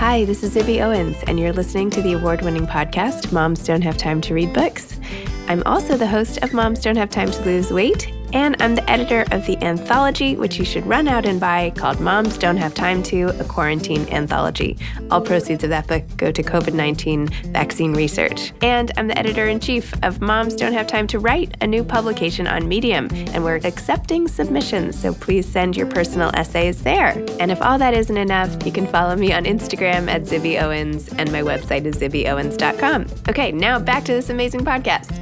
Hi, this is Zibby Owens, and you're listening to the award-winning podcast, Moms Don't Have Time to Read Books. I'm also the host of Moms Don't Have Time to Lose Weight, and I'm the editor of the anthology, which you should run out and buy, called Moms Don't Have Time to, a Quarantine Anthology. All proceeds of that book go to COVID-19 vaccine research. And I'm the editor-in-chief of Moms Don't Have Time to Write, a new publication on Medium, and we're accepting submissions, so please send your personal essays there. And if all that isn't enough, you can follow me on Instagram at Zibby Owens, and my website is zibbyowens.com. Okay, now back to this amazing podcast.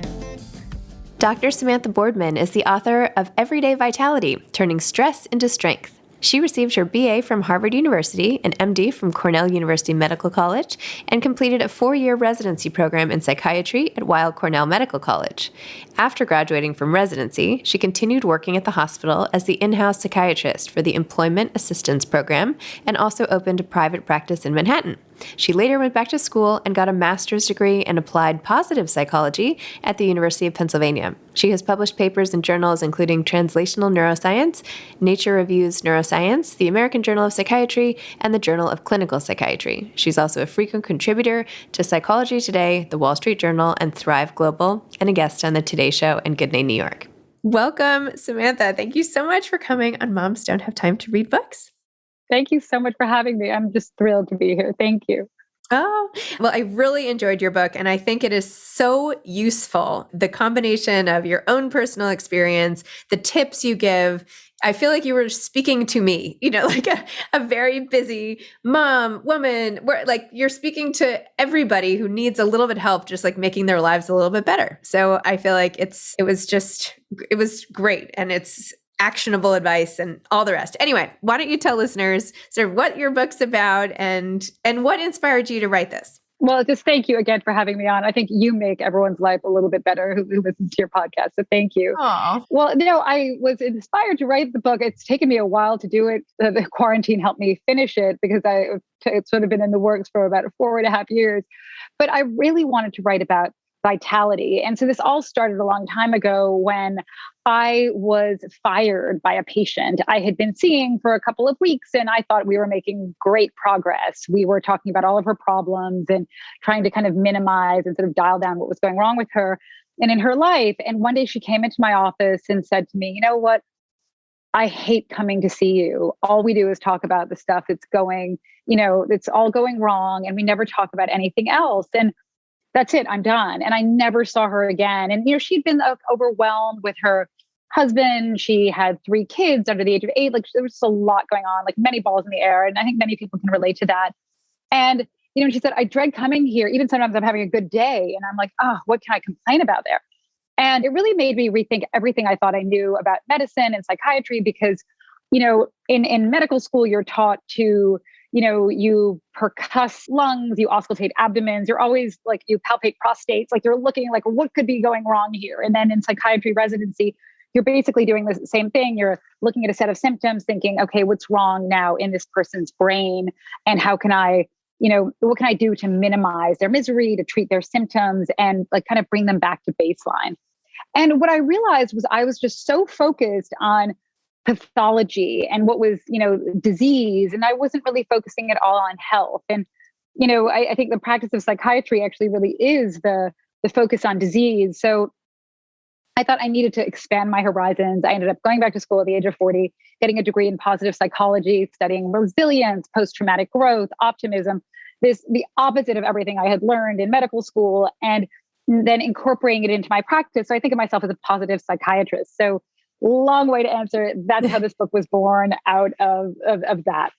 Dr. Samantha Boardman is the author of Everyday Vitality, Turning Stress into Strength. She received her BA from Harvard University, an MD from Cornell University Medical College, and completed a 4-year residency program in psychiatry at Weill Cornell Medical College. After graduating from residency, she continued working at the hospital as the in-house psychiatrist for the Employment Assistance Program and also opened a private practice in Manhattan. She later went back to school and got a master's degree in applied positive psychology at the University of Pennsylvania. She has published papers in journals including Translational Neuroscience, Nature Reviews Neuroscience, the American Journal of Psychiatry, and the Journal of Clinical Psychiatry. She's also a frequent contributor to Psychology Today, The Wall Street Journal, and Thrive Global, and a guest on The Today Show and Good Day New York. Welcome, Samantha. Thank you so much for coming on Moms Don't Have Time to Read Books. Thank you so much for having me. I'm just thrilled to be here. Thank you. Oh, well, I really enjoyed your book, and I think it is so useful. The combination of your own personal experience, the tips you give. I feel like you were speaking to me, like a very busy mom, woman, where like you're speaking to everybody who needs a little bit of help, just like making their lives a little bit better. So I feel like it was great. And it's actionable advice and all the rest. Anyway, why don't you tell listeners sort of what your book's about and what inspired you to write this? Well, just thank you again for having me on. I think you make everyone's life a little bit better who listens to your podcast. So thank you. Aww. Well, I was inspired to write the book. It's taken me a while to do it. The quarantine helped me finish it because it's sort of been in the works for about 4.5 years. But I really wanted to write about vitality. And so this all started a long time ago when I was fired by a patient I had been seeing for a couple of weeks, and I thought we were making great progress. We were talking about all of her problems and trying to kind of minimize and sort of dial down what was going wrong with her and in her life. And one day she came into my office and said to me, "You know what? I hate coming to see you. All we do is talk about the stuff that's going, it's all going wrong, and we never talk about anything else. And that's it. I'm done." And I never saw her again. And, she'd been overwhelmed with her husband. She had 3 kids under the age of 8. Like there was just a lot going on, like many balls in the air. And I think many people can relate to that. And, she said, "I dread coming here. Even sometimes I'm having a good day." And I'm like, "Oh, what can I complain about there?" And it really made me rethink everything I thought I knew about medicine and psychiatry because, in medical school, you're taught to you percuss lungs, you auscultate abdomens, you're always like, you palpate prostates, like you're looking like what could be going wrong here. And then in psychiatry residency, you're basically doing the same thing. You're looking at a set of symptoms thinking, okay, what's wrong now in this person's brain? And how can I, what can I do to minimize their misery, to treat their symptoms and like kind of bring them back to baseline? And what I realized was I was just so focused on pathology and what was, disease. And I wasn't really focusing at all on health. And, I think the practice of psychiatry actually really is the focus on disease. So I thought I needed to expand my horizons. I ended up going back to school at the age of 40, getting a degree in positive psychology, studying resilience, post-traumatic growth, optimism, the opposite of everything I had learned in medical school, and then incorporating it into my practice. So I think of myself as a positive psychiatrist. So long way to answer. That's how this book was born out of that.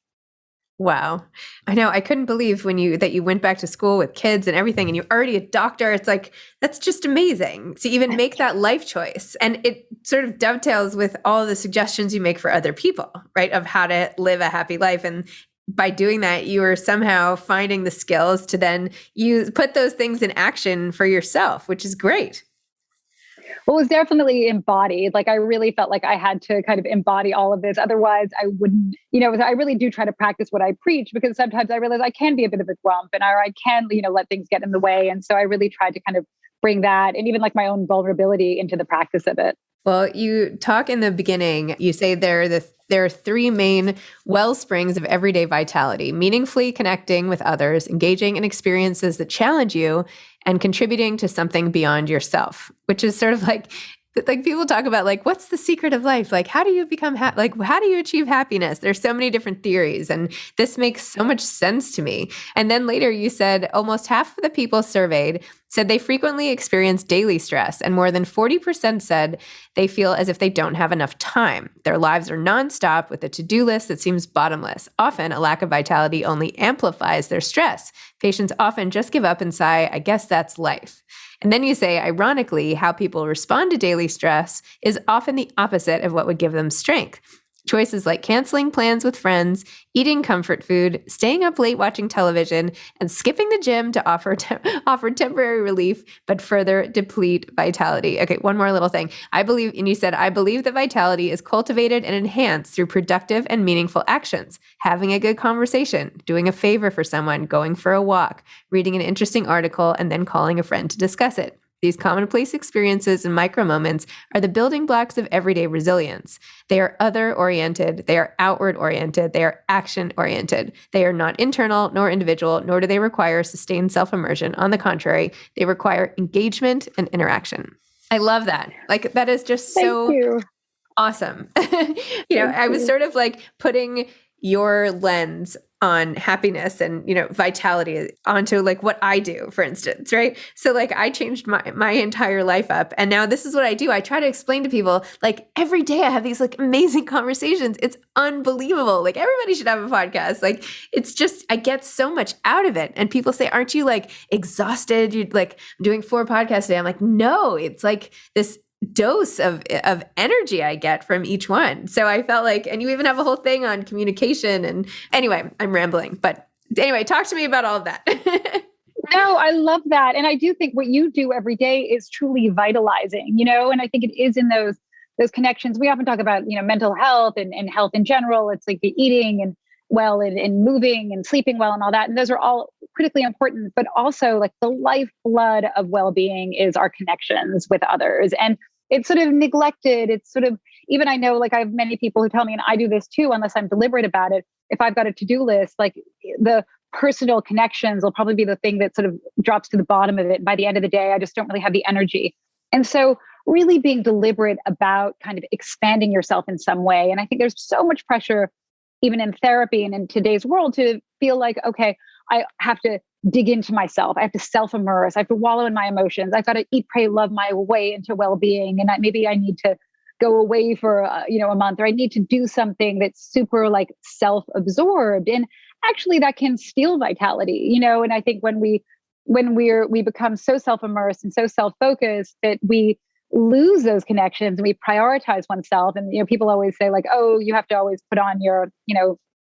Wow. I know. I couldn't believe that you went back to school with kids and everything, and you're already a doctor. It's like, that's just amazing to even make that life choice. And it sort of dovetails with all the suggestions you make for other people, right? Of how to live a happy life. And by doing that, you are somehow finding the skills to then put those things in action for yourself, which is great. Well, it was definitely embodied. Like I really felt like I had to kind of embody all of this. Otherwise I wouldn't, I really do try to practice what I preach because sometimes I realize I can be a bit of a grump and I can, let things get in the way. And so I really tried to kind of bring that and even like my own vulnerability into the practice of it. Well, you talk in the beginning, you say there there are three main well springs of everyday vitality: meaningfully connecting with others, engaging in experiences that challenge you, and contributing to something beyond yourself, which is sort of like people talk about like, what's the secret of life? Like, how do you become like, how do you achieve happiness? There's so many different theories, and this makes so much sense to me. And then later you said almost half of the people surveyed said they frequently experience daily stress, and more than 40% said they feel as if they don't have enough time. Their lives are nonstop with a to-do list that seems bottomless. Often, a lack of vitality only amplifies their stress. Patients often just give up and sigh, I guess that's life. And then you say, ironically, how people respond to daily stress is often the opposite of what would give them strength. Choices like canceling plans with friends, eating comfort food, staying up late watching television, and skipping the gym to offer temporary relief, but further deplete vitality. Okay, one more little thing. I believe that vitality is cultivated and enhanced through productive and meaningful actions. Having a good conversation, doing a favor for someone, going for a walk, reading an interesting article, and then calling a friend to discuss it. These commonplace experiences and micro moments are the building blocks of everyday resilience. They are other-oriented, they are outward-oriented, they are action-oriented. They are not internal nor individual, nor do they require sustained self-immersion. On the contrary, they require engagement and interaction. I love that. Like, that is just so awesome. I was sort of like putting your lens on happiness and, vitality onto like what I do, for instance, right? So like I changed my entire life up, and now this is what I do. I try to explain to people, like every day I have these like amazing conversations. It's unbelievable. Like everybody should have a podcast. Like it's just, I get so much out of it. And people say, aren't you like exhausted? You're like doing 4 podcasts a day. I'm like, no, it's like this dose of energy I get from each one. So I felt like, and you even have a whole thing on communication. And anyway, I'm rambling, but anyway, talk to me about all of that. No, I love that. And I do think what you do every day is truly vitalizing, and I think it is in those connections. We often talk about, mental health and health in general. It's like the eating and well and moving and sleeping well and all that. And those are all critically important, but also like the lifeblood of well-being is our connections with others. And it's sort of neglected. It's sort of, even I know, like I have many people who tell me, and I do this too, unless I'm deliberate about it. If I've got a to-do list, like the personal connections will probably be the thing that sort of drops to the bottom of it. By the end of the day, I just don't really have the energy. And so really being deliberate about kind of expanding yourself in some way. And I think there's so much pressure, even in therapy and in today's world, to feel like, okay, I have to dig into myself. I have to self-immerse. I have to wallow in my emotions. I've got to eat, pray, love my way into well-being. And maybe I need to go away for a month, or I need to do something that's super like self-absorbed. And actually that can steal vitality, and I think when we become so self-immersed and so self-focused that we lose those connections and we prioritize oneself. And, people always say like, oh, you have to always put on your,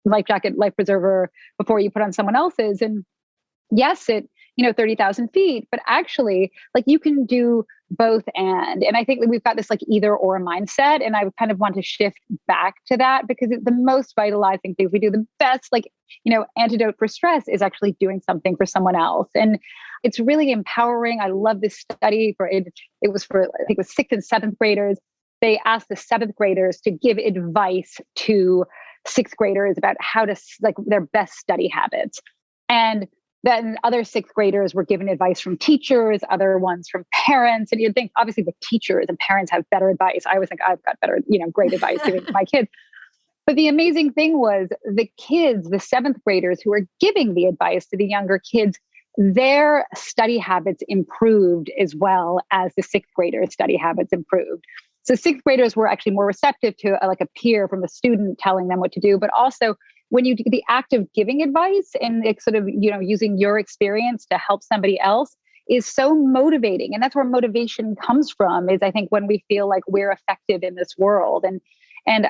life jacket, life preserver before you put on someone else's. And yes, 30,000 feet, but actually like you can do both. And I think that we've got this like either or mindset. And I kind of want to shift back to that, because it's the most vitalizing things we do. The best, antidote for stress is actually doing something for someone else. And it's really empowering. I love this study for it. It was for, I think it was 6th and 7th graders. They asked the 7th graders to give advice to 6th graders about how to like their best study habits. And then other 6th graders were given advice from teachers, other ones from parents. And you'd think obviously the teachers and parents have better advice. I always think I've got better, great advice giving to my kids. But the amazing thing was the kids, the 7th graders who were giving the advice to the younger kids, their study habits improved as well as the 6th graders' study habits improved. So 6th graders were actually more receptive to like a peer from a student telling them what to do, but also when you do the act of giving advice and it's sort of, using your experience to help somebody else is so motivating. And that's where motivation comes from, is I think when we feel like we're effective in this world. And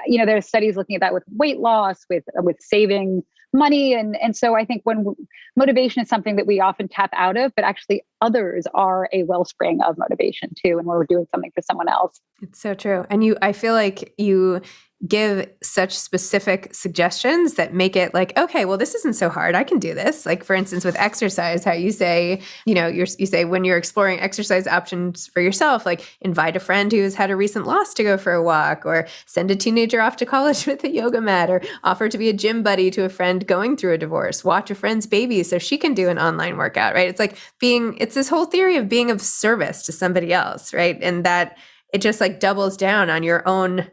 there's studies looking at that with weight loss, with saving money. And so I think when motivation is something that we often tap out of, but actually others are a wellspring of motivation too. And we're doing something for someone else. It's so true. And I feel like you give such specific suggestions that make it like, okay, well, this isn't so hard. I can do this. Like, for instance, with exercise, how you say, you say when you're exploring exercise options for yourself, like invite a friend who's had a recent loss to go for a walk, or send a teenager off to college with a yoga mat, or offer to be a gym buddy to a friend going through a divorce, watch a friend's baby so she can do an online workout, right? It's like it's this whole theory of being of service to somebody else, right? And that it just like doubles down on your own.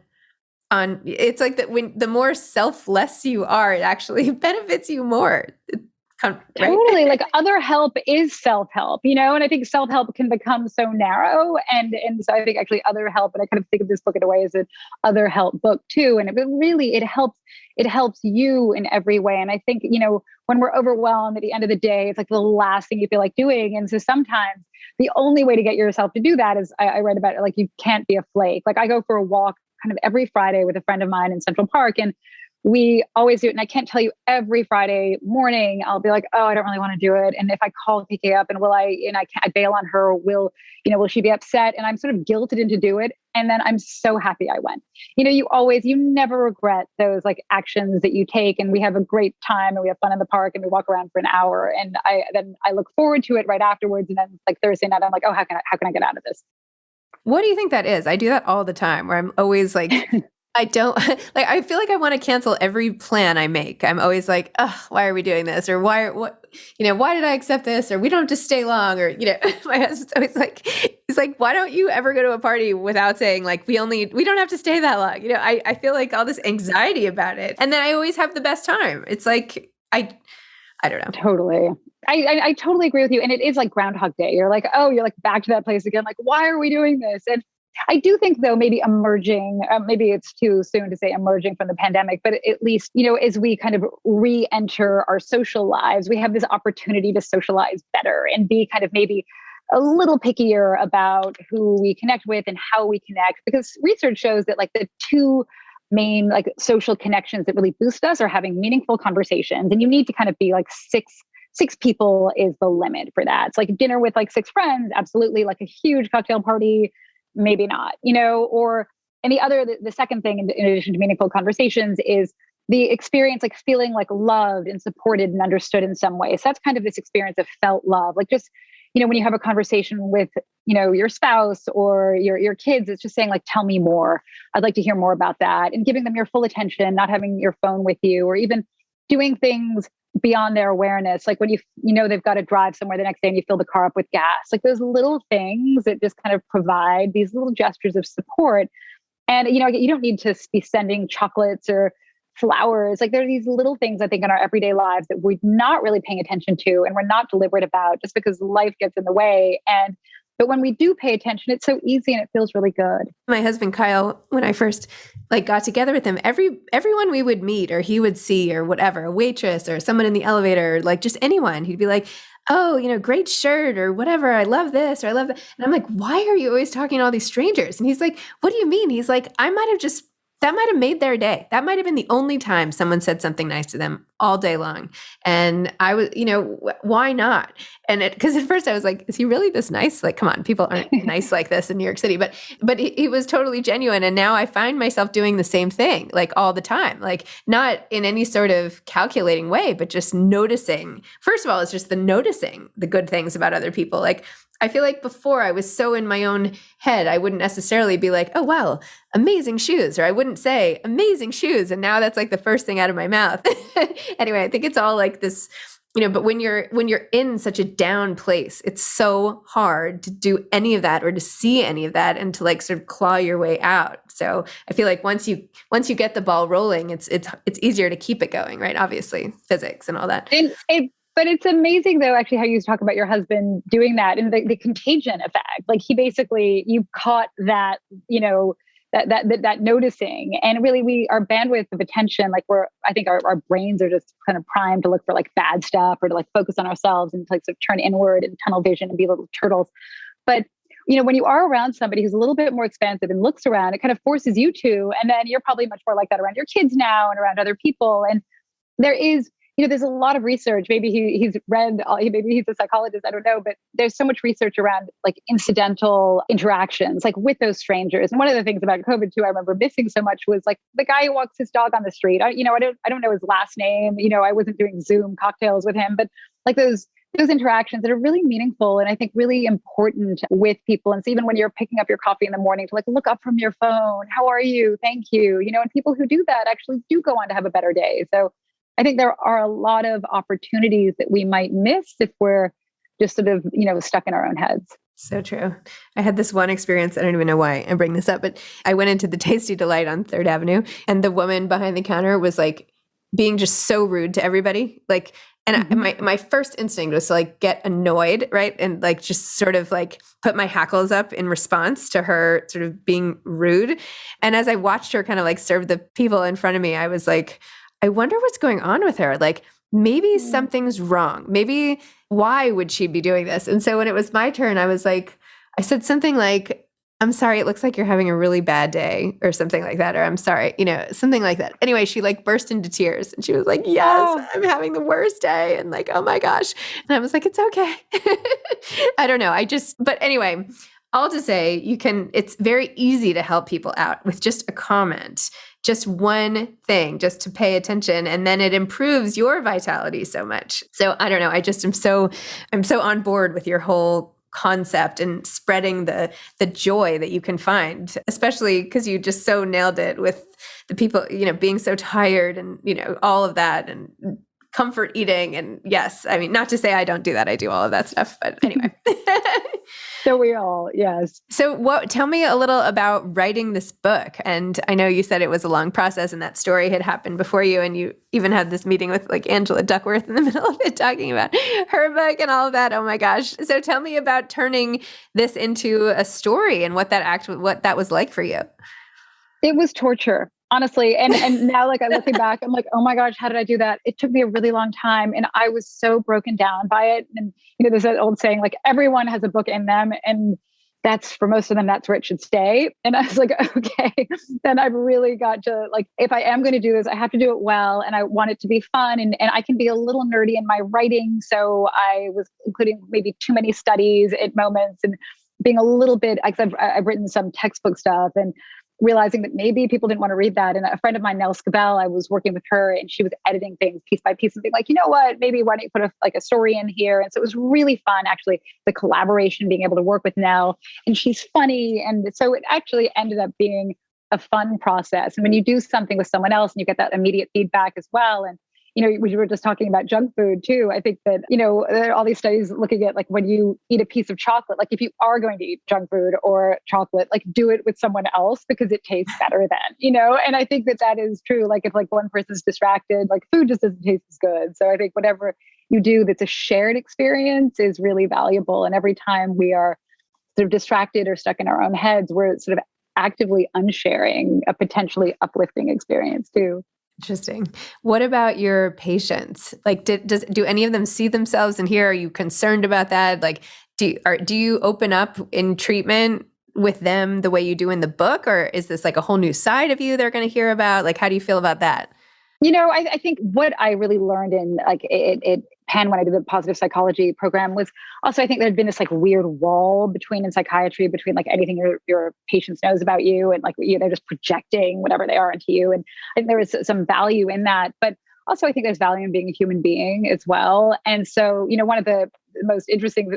It's like that when the more selfless you are, it actually benefits you more. Right? Totally. Like other help is self-help, and I think self-help can become so narrow. And so I think actually other help, and I kind of think of this book in a way as an other help book too. And it helps you in every way. And I think, when we're overwhelmed at the end of the day, it's like the last thing you feel like doing. And so sometimes the only way to get yourself to do that is I read about it, like you can't be a flake. Like I go for a walk kind of every Friday with a friend of mine in Central Park, and we always do it. And I can't tell you, every Friday morning, I'll be like, oh, I don't really want to do it. And if I call PK up and I bail on her, will she be upset? And I'm sort of guilted into do it. And then I'm so happy I went. You never regret those like actions that you take. And we have a great time and we have fun in the park and we walk around for an hour. And I look forward to it right afterwards. And then like Thursday night, I'm like, oh, how can I get out of this? What do you think that is? I do that all the time where I'm always like, I don't like, I feel like I want to cancel every plan I make. I'm always like, oh, why are we doing this? Or why did I accept this? Or we don't have to stay long. Or, my husband's always like, he's like, why don't you ever go to a party without saying like, we don't have to stay that long. I feel like all this anxiety about it. And then I always have the best time. It's like, I don't know. Totally. I totally agree with you. And it is like Groundhog Day. You're like, oh, you're like back to that place again. Like, why are we doing this? And I do think though, maybe emerging, maybe it's too soon to say emerging from the pandemic, but at least, as we kind of re-enter our social lives, we have this opportunity to socialize better and be kind of maybe a little pickier about who we connect with and how we connect, because research shows that like the two main like social connections that really boost us are having meaningful conversations. And you need to kind of be like six people is the limit for that. It's like dinner with like 6 friends. Absolutely. Like a huge cocktail party. Maybe not, and the second thing in addition to meaningful conversations is the experience, like feeling like loved and supported and understood in some way. So that's kind of this experience of felt love, like just, when you have a conversation with, your spouse or your kids, it's just saying like, tell me more. I'd like to hear more about that, and giving them your full attention, not having your phone with you, or even doing things beyond their awareness. Like when they've got to drive somewhere the next day and you fill the car up with gas, like those little things that just kind of provide these little gestures of support. And, you don't need to be sending chocolates or flowers. Like there are these little things I think in our everyday lives that we're not really paying attention to and we're not deliberate about just because life gets in the way. But when we do pay attention, it's so easy and it feels really good. My husband, Kyle, when I first got together with him, everyone we would meet or he would see or whatever, a waitress or someone in the elevator, like just anyone, he'd be like, oh, great shirt or whatever. I love this or I love that. And I'm like, why are you always talking to all these strangers? And he's like, what do you mean? He's like, that might have made their day. That might have been the only time someone said something nice to them all day long. And I was, why not? And because at first I was like, is he really this nice? Like, come on, people aren't nice like this in New York City. But he was totally genuine. And now I find myself doing the same thing, like all the time, like not in any sort of calculating way, but just noticing. First of all, it's just the noticing the good things about other people. Like, I feel like before I was so in my own head, I wouldn't necessarily be like, oh, wow, amazing shoes. Or I wouldn't say amazing shoes. And now that's like the first thing out of my mouth. Anyway, I think it's all like this, but when you're in such a down place, it's so hard to do any of that or to see any of that and to like sort of claw your way out. So I feel like once you get the ball rolling, it's easier to keep it going, right? Obviously, physics and all that. But it's amazing, though, actually, how you talk about your husband doing that and the contagion effect. Like you caught that, that noticing. And really, our bandwidth of attention, like I think our brains are just kind of primed to look for like bad stuff or to like focus on ourselves and to like sort of turn inward and tunnel vision and be little turtles. But when you are around somebody who's a little bit more expansive and looks around, it kind of forces you to. And then you're probably much more like that around your kids now and around other people. And there is, there's a lot of research. Maybe he's read, maybe he's a psychologist, I don't know, but there's so much research around like incidental interactions, like with those strangers. And one of the things about COVID too, I remember missing so much was like the guy who walks his dog on the street. I don't know his last name. I wasn't doing Zoom cocktails with him, but like those interactions that are really meaningful and I think really important with people. And so even when you're picking up your coffee in the morning to like look up from your phone, how are you? Thank you. And people who do that actually do go on to have a better day. So I think there are a lot of opportunities that we might miss if we're just sort of, stuck in our own heads. So true. I had this one experience. I don't even know why I bring this up, but I went into the Tasty Delight on 3rd Avenue and the woman behind the counter was like being just so rude to everybody. Like, and my first instinct was to like get annoyed, right? And like just sort of like put my hackles up in response to her sort of being rude. And as I watched her kind of like serve the people in front of me, I was like, I wonder what's going on with her. Like maybe something's wrong. Maybe why would she be doing this? And so when it was my turn, I said something like, I'm sorry, it looks like you're having a really bad day or something like that. Or I'm sorry, something like that. Anyway, she like burst into tears and she was like, yes, I'm having the worst day. And like, oh my gosh. And I was like, it's okay. I don't know. But anyway, all to say it's very easy to help people out with just a comment, just one thing, just to pay attention. And then it improves your vitality so much. So I don't know. I'm so on board with your whole concept and spreading the joy that you can find, especially because you just so nailed it with the people, being so tired and, all of that and comfort eating. And yes, I mean, not to say I don't do that. I do all of that stuff, but anyway. So we all, yes. So tell me a little about writing this book. And I know you said it was a long process and that story had happened before you. And you even had this meeting with like Angela Duckworth in the middle of it, talking about her book and all of that. Oh my gosh. So tell me about turning this into a story and what that was like for you. It was torture, honestly. And now like I'm looking back, I'm like, oh my gosh, how did I do that? It took me a really long time. And I was so broken down by it. And, there's that old saying, like everyone has a book in them. And that's for most of them, that's where it should stay. And I was like, okay, then I've really got to like, if I am going to do this, I have to do it well. And I want it to be fun. And I can be a little nerdy in my writing. So I was including maybe too many studies at moments and being a little bit, I've written some textbook stuff and realizing that maybe people didn't want to read that. And a friend of mine, Nell Scabell, I was working with her and she was editing things piece by piece and being like, you know what, maybe why don't you put a story in here? And so it was really fun, actually, the collaboration, being able to work with Nell, and she's funny. And so it actually ended up being a fun process. And when you do something with someone else and you get that immediate feedback as well. And we were just talking about junk food too. I think that, there are all these studies looking at like when you eat a piece of chocolate, like if you are going to eat junk food or chocolate, like do it with someone else because it tastes better then, and I think that is true. Like if like one person's distracted, like food just doesn't taste as good. So I think whatever you do that's a shared experience is really valuable. And every time we are sort of distracted or stuck in our own heads, we're sort of actively unsharing a potentially uplifting experience too. Interesting. What about your patients? Like, do any of them see themselves in here? Are you concerned about that? Like, do you open up in treatment with them the way you do in the book, or is this like a whole new side of you they're going to hear about? Like, how do you feel about that? I think what I really learned in like it Penn when I did the positive psychology program was also, I think there had been this like weird wall in psychiatry between like anything your patients knows about you and like they're just projecting whatever they are into you. And I think there was some value in that, but also I think there's value in being a human being as well. And so, one of the most interesting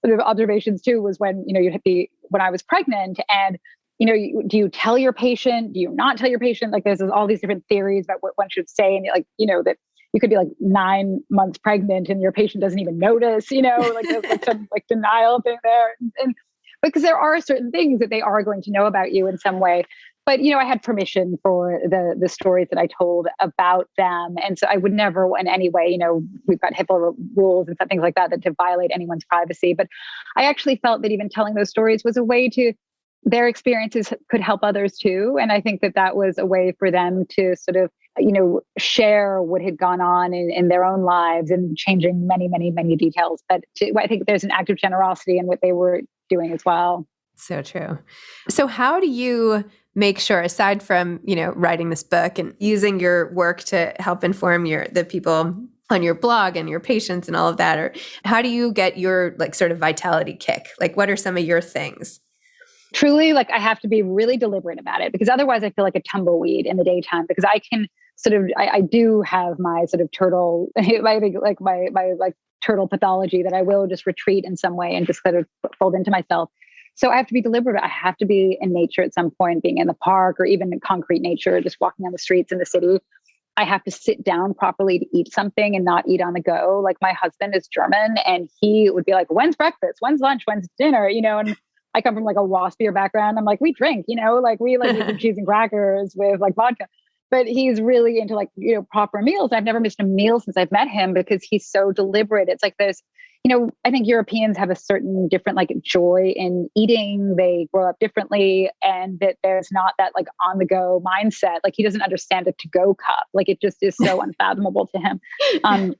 sort of observations too was when, when I was pregnant and do you tell your patient? Do you not tell your patient? Like there's all these different theories about what one should say. And like, that you could be like 9 months pregnant and your patient doesn't even notice, like there's like some like denial thing there. And because there are certain things that they are going to know about you in some way. But, I had permission for the stories that I told about them. And so I would never in any way, we've got HIPAA rules and things like that to violate anyone's privacy. But I actually felt that even telling those stories was a way to their experiences could help others too. And I think that was a way for them to sort of, share what had gone on in their own lives and changing many, many, many details. But I think there's an act of generosity in what they were doing as well. So true. So how do you make sure, aside from, writing this book and using your work to help inform the people on your blog and your patients and all of that, or how do you get your like sort of vitality kick? Like, what are some of your things? Truly, like I have to be really deliberate about it because otherwise I feel like a tumbleweed in the daytime because I can I do have my sort of turtle, I think like my like turtle pathology that I will just retreat in some way and just sort of fold into myself. So I have to be deliberate. I have to be in nature at some point, being in the park or even in concrete nature, just walking on the streets in the city. I have to sit down properly to eat something and not eat on the go. Like my husband is German and he would be like, when's breakfast? When's lunch? When's dinner? And I come from like a waspier background. I'm like, we drink, like we like eat some cheese and crackers with like vodka. But he's really into like, proper meals. I've never missed a meal since I've met him because he's so deliberate. It's like this, I think Europeans have a certain different like joy in eating. They grow up differently and that there's not that like on the go mindset. Like he doesn't understand a to go cup. Like it just is so unfathomable to him.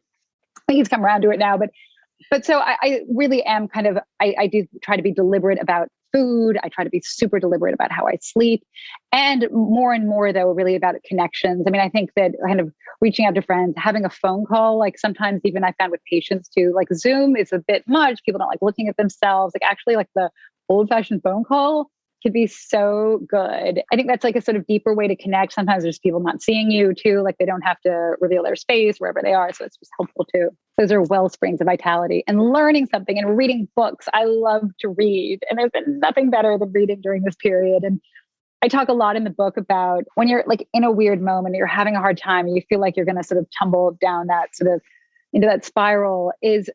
He's come around to it now, but so I really am kind of, I do try to be deliberate about food. I try to be super deliberate about how I sleep and more though, really about connections. I mean, I think that kind of reaching out to friends, having a phone call, like sometimes even I found with patients too, like Zoom is a bit much. People don't like looking at themselves. Like actually like the old fashioned phone call could be so good. I think that's like a sort of deeper way to connect. Sometimes there's people not seeing you too, like they don't have to reveal their space wherever they are. So it's just helpful too. Those are well springs of vitality and learning something and reading books. I love to read and there's been nothing better than reading during this period. And I talk a lot in the book about when you're like in a weird moment, you're having a hard time and you feel like you're going to sort of tumble down that sort of into that spiral is,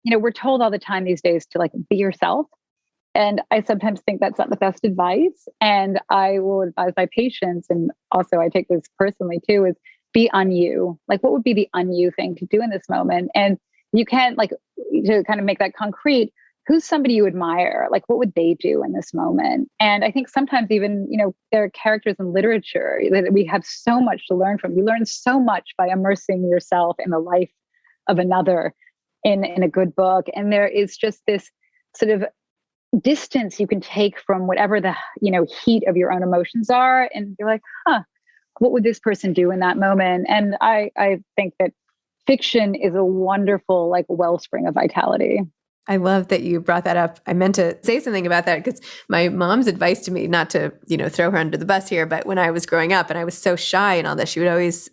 we're told all the time these days to like be yourself. And I sometimes think that's not the best advice. And I will advise my patients, and also I take this personally too, is be on you. Like what would be the on you thing to do in this moment? And you can't like, to kind of make that concrete, who's somebody you admire? Like what would they do in this moment? And I think sometimes even, there are characters in literature that we have so much to learn from. You learn so much by immersing yourself in the life of another in a good book. And there is just this sort of distance you can take from whatever the heat of your own emotions are, and you're like, what would this person do in that moment? And I think that fiction is a wonderful like wellspring of vitality. I love that you brought that up. I meant to say something about that because my mom's advice to me, not to throw her under the bus here, but when I was growing up and I was so shy and all this, she would always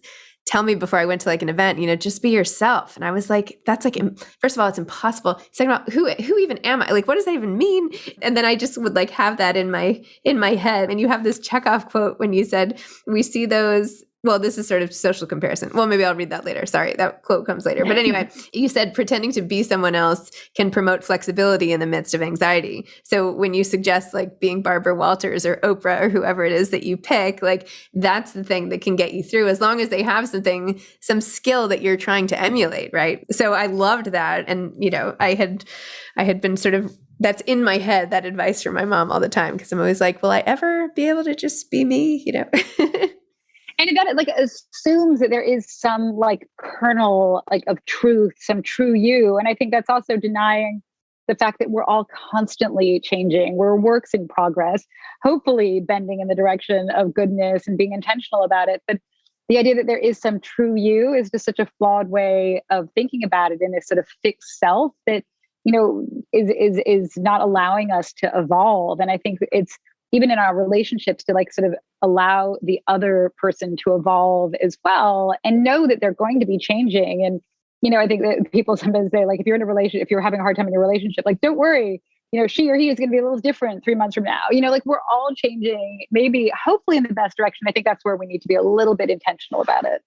tell me before I went to like an event, just be yourself. And I was like, that's like, first of all, it's impossible. Second of all, who even am I? Like, what does that even mean? And then I just would like have that in my head. And you have this Chekhov quote when you said, we see those, well, this is sort of social comparison. Well, maybe I'll read that later. Sorry, that quote comes later. But anyway, you said pretending to be someone else can promote flexibility in the midst of anxiety. So when you suggest like being Barbara Walters or Oprah or whoever it is that you pick, like that's the thing that can get you through as long as they have some skill that you're trying to emulate, right? So I loved that. And, I had been sort of, that's in my head, that advice from my mom all the time. Cause I'm always like, will I ever be able to just be me, And that like assumes that there is some like kernel like of truth, some true you. And I think that's also denying the fact that we're all constantly changing. We're works in progress, hopefully bending in the direction of goodness and being intentional about it. But the idea that there is some true you is just such a flawed way of thinking about it in this sort of fixed self that, is not allowing us to evolve. And I think it's even in our relationships to like sort of allow the other person to evolve as well and know that they're going to be changing. And, I think that people sometimes say like, if you're in a relationship, if you're having a hard time in your relationship, like, don't worry, she or he is going to be a little different 3 months from now. Like we're all changing, maybe hopefully in the best direction. I think that's where we need to be a little bit intentional about it.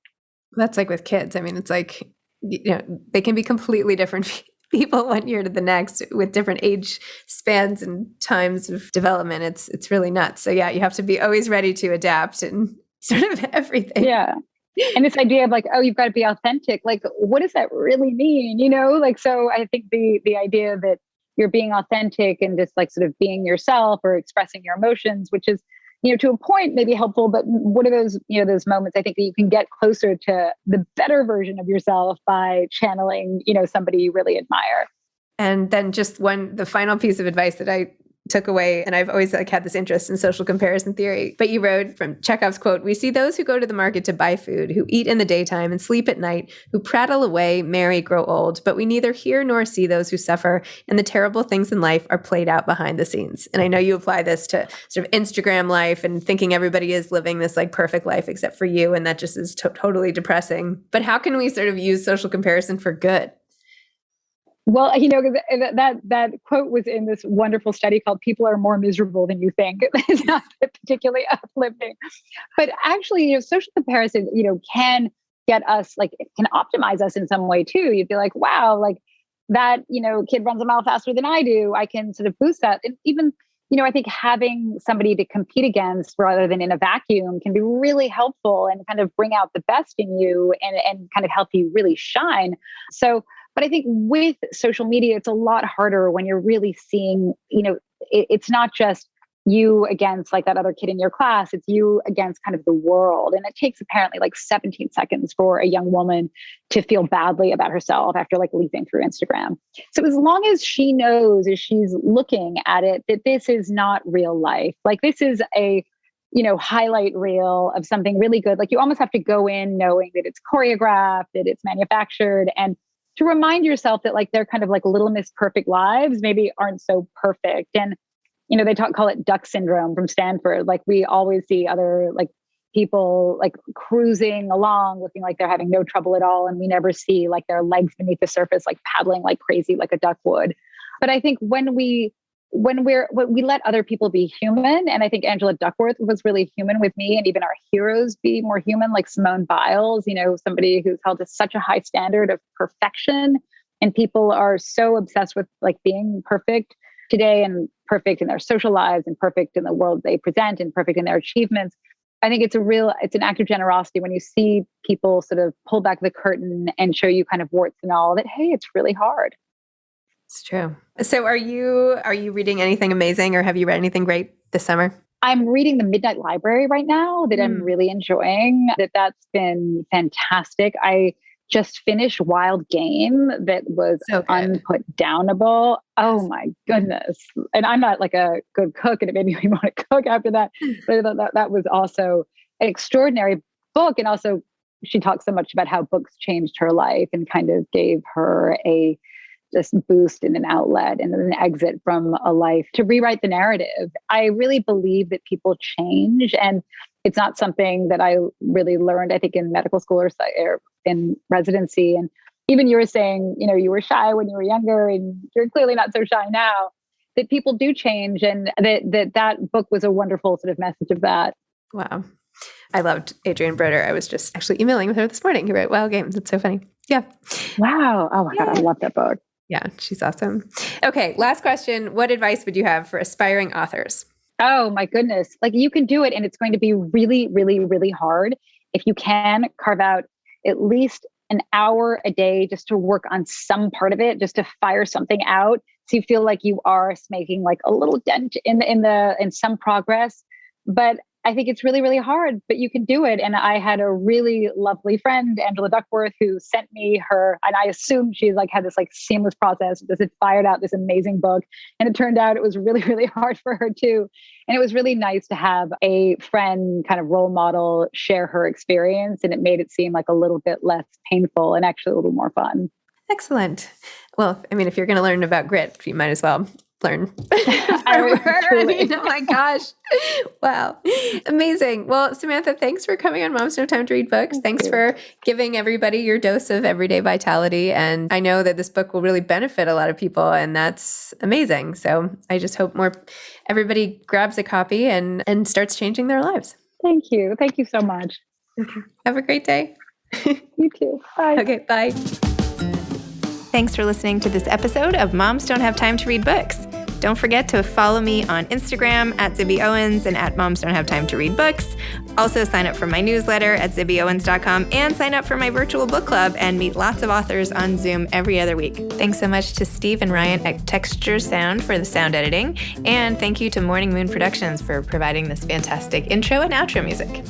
That's like with kids. I mean, it's like, they can be completely different people 1 year to the next with different age spans and times of development. It's really nuts. So yeah, you have to be always ready to adapt and sort of everything. Yeah. And this idea of like, oh, you've got to be authentic. Like, what does that really mean? Like, so I think the idea that you're being authentic and just like sort of being yourself or expressing your emotions, which is, to a point maybe helpful, but what are those, those moments I think that you can get closer to the better version of yourself by channeling, somebody you really admire. And then just the final piece of advice that I took away, and I've always had this interest in social comparison theory, but you wrote from Chekhov's quote, "We see those who go to the market to buy food, who eat in the daytime and sleep at night, who prattle away, marry, grow old, but we neither hear nor see those who suffer, and the terrible things in life are played out behind the scenes." And I know you apply this to sort of Instagram life and thinking everybody is living this like perfect life except for you, and that just is totally depressing. But how can we sort of use social comparison for good? Well, that quote was in this wonderful study called "People Are More Miserable Than You Think." It's not particularly uplifting, but actually, social comparison, can get us it can optimize us in some way too. You'd be like, wow, like that, kid runs a mile faster than I do. I can sort of boost that. And even, I think having somebody to compete against rather than in a vacuum can be really helpful and kind of bring out the best in you and kind of help you really shine. So, but I think with social media, it's a lot harder when you're really seeing, it's not just you against like that other kid in your class, it's you against kind of the world. And it takes apparently like 17 seconds for a young woman to feel badly about herself after like leafing through Instagram. So as long as she knows, as she's looking at it, that this is not real life, like this is a, highlight reel of something really good. Like you almost have to go in knowing that it's choreographed, that it's manufactured, and to remind yourself that like they're kind of like Little Miss Perfect lives maybe aren't so perfect. And they call it duck syndrome from Stanford. Like we always see other like people like cruising along looking like they're having no trouble at all. And we never see like their legs beneath the surface, like paddling like crazy, like a duck would. But I think when we let other people be human, and I think Angela Duckworth was really human with me, and even our heroes be more human, like Simone Biles, somebody who's held to such a high standard of perfection. And people are so obsessed with like being perfect today and perfect in their social lives and perfect in the world they present and perfect in their achievements. I think it's an act of generosity when you see people sort of pull back the curtain and show you kind of warts and all that, hey, it's really hard. It's true. So are you reading anything amazing, or have you read anything great this summer? I'm reading The Midnight Library right now that I'm really enjoying. That's been fantastic. I just finished Wild Game that was so unputdownable. Oh my goodness. And I'm not like a good cook, and it made me want to cook after that. But that was also an extraordinary book. And also she talks so much about how books changed her life and kind of gave her a just boost and an outlet and an exit from a life to rewrite the narrative. I really believe that people change, and it's not something that I really learned, I think, in medical school or in residency. And even you were saying, you were shy when you were younger, and you're clearly not so shy now, that people do change. And that book was a wonderful sort of message of that. Wow. I loved Adrienne Broder. I was just actually emailing with her this morning. Who wrote Wild Game. That's so funny. Yeah. Wow. Oh my God. I love that book. Yeah, she's awesome. Okay, last question. What advice would you have for aspiring authors? Oh my goodness. Like you can do it, and it's going to be really, really, really hard. If you can carve out at least an hour a day just to work on some part of it, just to fire something out, so you feel like you are making like a little dent in some progress. But I think it's really, really hard, but you can do it. And I had a really lovely friend, Angela Duckworth, who sent me her, and I assumed she's like had this like seamless process. This had fired out this amazing book. And it turned out it was really, really hard for her too. And it was really nice to have a friend kind of role model share her experience. And it made it seem like a little bit less painful and actually a little more fun. Excellent. Well, I mean, if you're going to learn about grit, you might as well learn. Oh my gosh. Wow. Amazing. Well, Samantha, thanks for coming on Moms Don't Have Time to Read Books. Thanks for giving everybody your dose of everyday vitality. And I know that this book will really benefit a lot of people, and that's amazing. So I just hope everybody grabs a copy and starts changing their lives. Thank you. Thank you so much. Okay. Have a great day. You too. Bye. Okay. Bye. Thanks for listening to this episode of Moms Don't Have Time to Read Books. Don't forget to follow me on Instagram at Zibby Owens and at Moms Don't Have Time to Read Books. Also sign up for my newsletter at zibbyowens.com and sign up for my virtual book club and meet lots of authors on Zoom every other week. Thanks so much to Steve and Ryan at Texture Sound for the sound editing. And thank you to Morning Moon Productions for providing this fantastic intro and outro music.